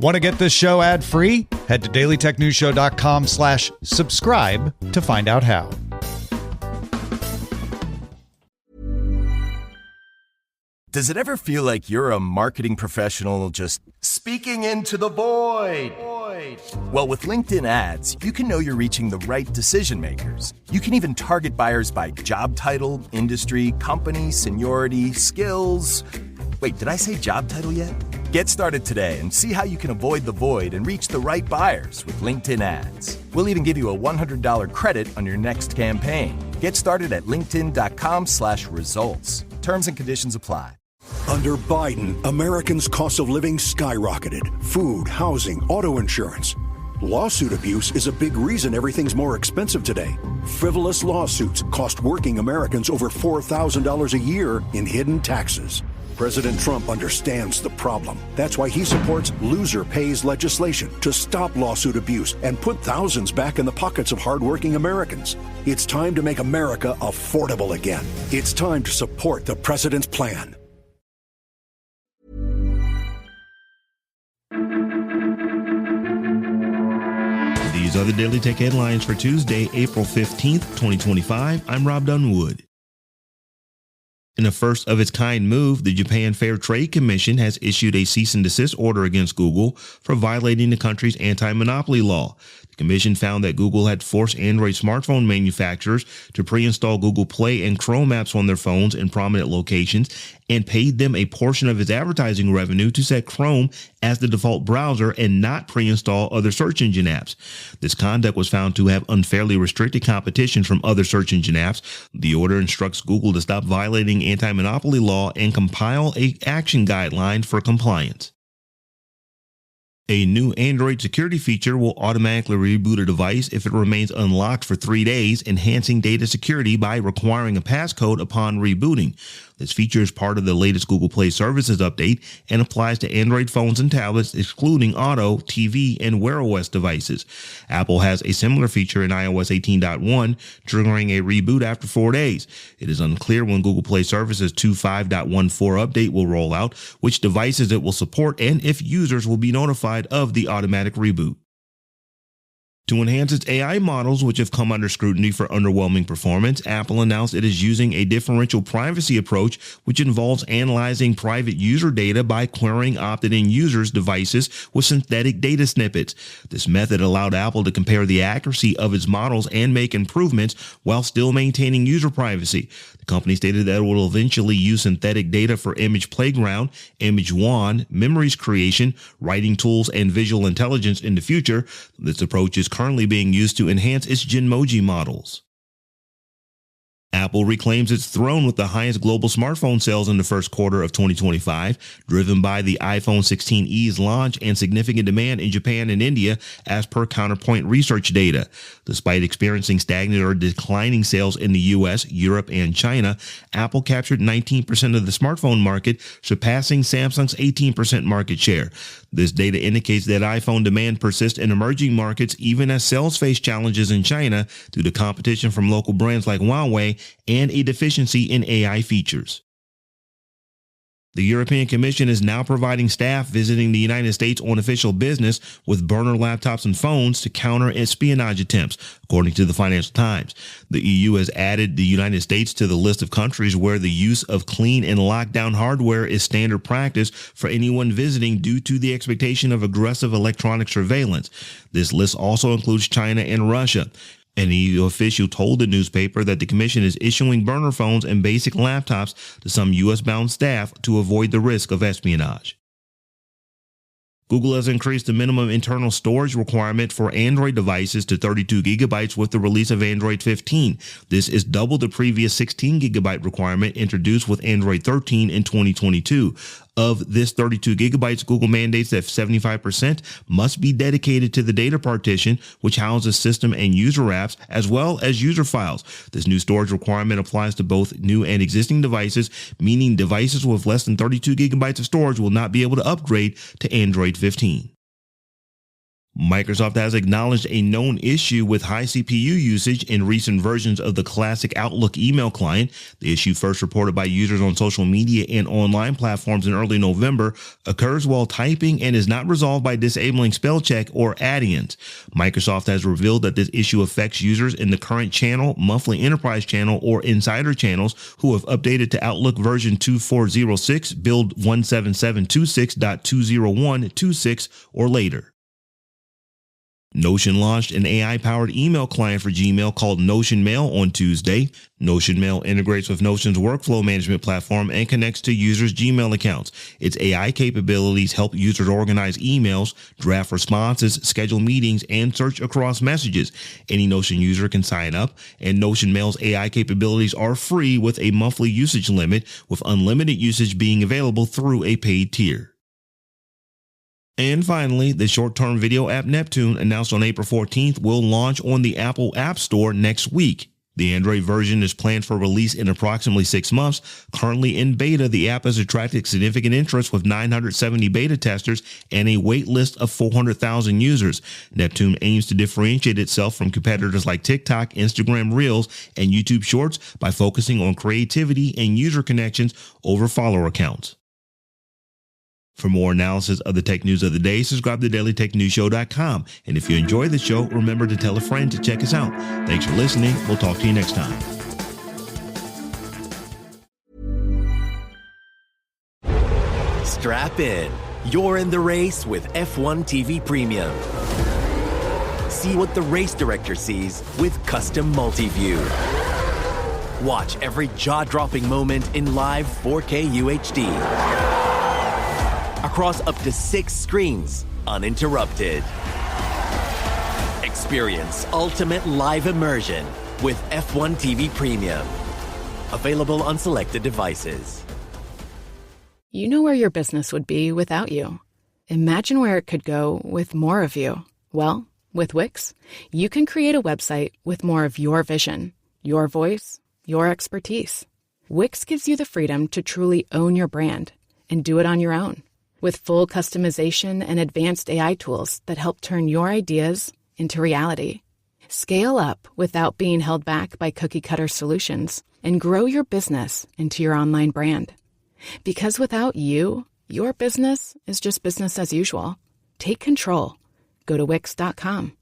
Want to get this show ad-free? Head to dailytechnewsshow.com/subscribe to find out how. Does it ever feel like you're a marketing professional just speaking into the void? Well, with LinkedIn ads, you can know you're reaching the right decision makers. You can even target buyers by job title, industry, company, seniority, skills. Wait, did I say job title yet? Get started today and see how you can avoid the void and reach the right buyers with LinkedIn ads. We'll even give you a $100 credit on your next campaign. Get started at linkedin.com/results. Terms and conditions apply. Under Biden, Americans' cost of living skyrocketed. Food, housing, auto insurance. Lawsuit abuse is a big reason everything's more expensive today. Frivolous lawsuits cost working Americans over $4,000 a year in hidden taxes. President Trump understands the problem. That's why he supports loser pays legislation to stop lawsuit abuse and put thousands back in the pockets of hardworking Americans. It's time to make America affordable again. It's time to support the president's plan. These are the Daily Tech headlines for Tuesday, April 15th, 2025. I'm Rob Dunwood. In a first-of-its-kind move, the Japan Fair Trade Commission has issued a cease and desist order against Google for violating the country's anti-monopoly law. The commission found that Google had forced Android smartphone manufacturers to pre-install Google Play and Chrome apps on their phones in prominent locations and paid them a portion of its advertising revenue to set Chrome as the default browser and not pre-install other search engine apps. This conduct was found to have unfairly restricted competition from other search engine apps. The order instructs Google to stop violating anti-monopoly law and compile an action guideline for compliance. A new Android security feature will automatically reboot a device if it remains unlocked for 3 days, enhancing data security by requiring a passcode upon rebooting. This feature is part of the latest Google Play Services update and applies to Android phones and tablets, excluding Auto, TV, and Wear OS devices. Apple has a similar feature in iOS 18.1, triggering a reboot after 4 days. It is unclear when Google Play Services 2.5.14 update will roll out, which devices it will support, and if users will be notified of the automatic reboot. To enhance its AI models, which have come under scrutiny for underwhelming performance, Apple announced it is using a differential privacy approach, which involves analyzing private user data by querying opted-in users' devices with synthetic data snippets. This method allowed Apple to compare the accuracy of its models and make improvements while still maintaining user privacy. The company stated that it will eventually use synthetic data for image playground, image wand, memories creation, writing tools, and visual intelligence in the future. This approach is currently being used to enhance its Genmoji models. Apple reclaims its throne with the highest global smartphone sales in the first quarter of 2025, driven by the iPhone 16e's launch and significant demand in Japan and India, as per Counterpoint research data. Despite experiencing stagnant or declining sales in the US, Europe, and China, Apple captured 19% of the smartphone market, surpassing Samsung's 18% market share. This data indicates that iPhone demand persists in emerging markets even as sales face challenges in China due to competition from local brands like Huawei and a deficiency in AI features. The European Commission is now providing staff visiting the United States on official business with burner laptops and phones to counter espionage attempts, according to the Financial Times. The EU has added the United States to the list of countries where the use of clean and locked down hardware is standard practice for anyone visiting due to the expectation of aggressive electronic surveillance. This list also includes China and Russia. An EU official told the newspaper that the commission is issuing burner phones and basic laptops to some U.S.-bound staff to avoid the risk of espionage. Google has increased the minimum internal storage requirement for Android devices to 32 gigabytes with the release of Android 15. This is double the previous 16 gigabyte requirement introduced with Android 13 in 2022. Of this 32 gigabytes, Google mandates that 75% must be dedicated to the data partition, which houses system and user apps, as well as user files. This new storage requirement applies to both new and existing devices, meaning devices with less than 32 gigabytes of storage will not be able to upgrade to Android 15. Microsoft has acknowledged a known issue with high CPU usage in recent versions of the classic Outlook email client. The issue, first reported by users on social media and online platforms in early November, occurs while typing and is not resolved by disabling spell check or add-ins. Microsoft has revealed that this issue affects users in the current channel, monthly enterprise channel, or insider channels who have updated to Outlook version 2406, build 17726.20126 or later. Notion launched an AI-powered email client for Gmail called Notion Mail on Tuesday. Notion Mail integrates with Notion's workflow management platform and connects to users' Gmail accounts. Its AI capabilities help users organize emails, draft responses, schedule meetings, and search across messages. Any Notion user can sign up, and Notion Mail's AI capabilities are free with a monthly usage limit, with unlimited usage being available through a paid tier. And finally, the short-term video app Neptune, announced on April 14th, will launch on the Apple App Store next week. The Android version is planned for release in approximately 6 months. Currently in beta, the app has attracted significant interest with 970 beta testers and a wait list of 400,000 users. Neptune aims to differentiate itself from competitors like TikTok, Instagram Reels, and YouTube Shorts by focusing on creativity and user connections over follower accounts. For more analysis of the tech news of the day, subscribe to dailytechnewsshow.com. And if you enjoy the show, remember to tell a friend to check us out. Thanks for listening. We'll talk to you next time. Strap in. You're in the race with F1 TV Premium. See what the race director sees with custom multi-view. Watch every jaw-dropping moment in live 4K UHD. Across up to 6 screens, uninterrupted. Experience ultimate live immersion with F1 TV Premium. Available on selected devices. You know where your business would be without you. Imagine where it could go with more of you. Well, with Wix, you can create a website with more of your vision, your voice, your expertise. Wix gives you the freedom to truly own your brand and do it on your own. With full customization and advanced AI tools that help turn your ideas into reality. Scale up without being held back by cookie-cutter solutions and grow your business into your online brand. Because without you, your business is just business as usual. Take control. Go to Wix.com.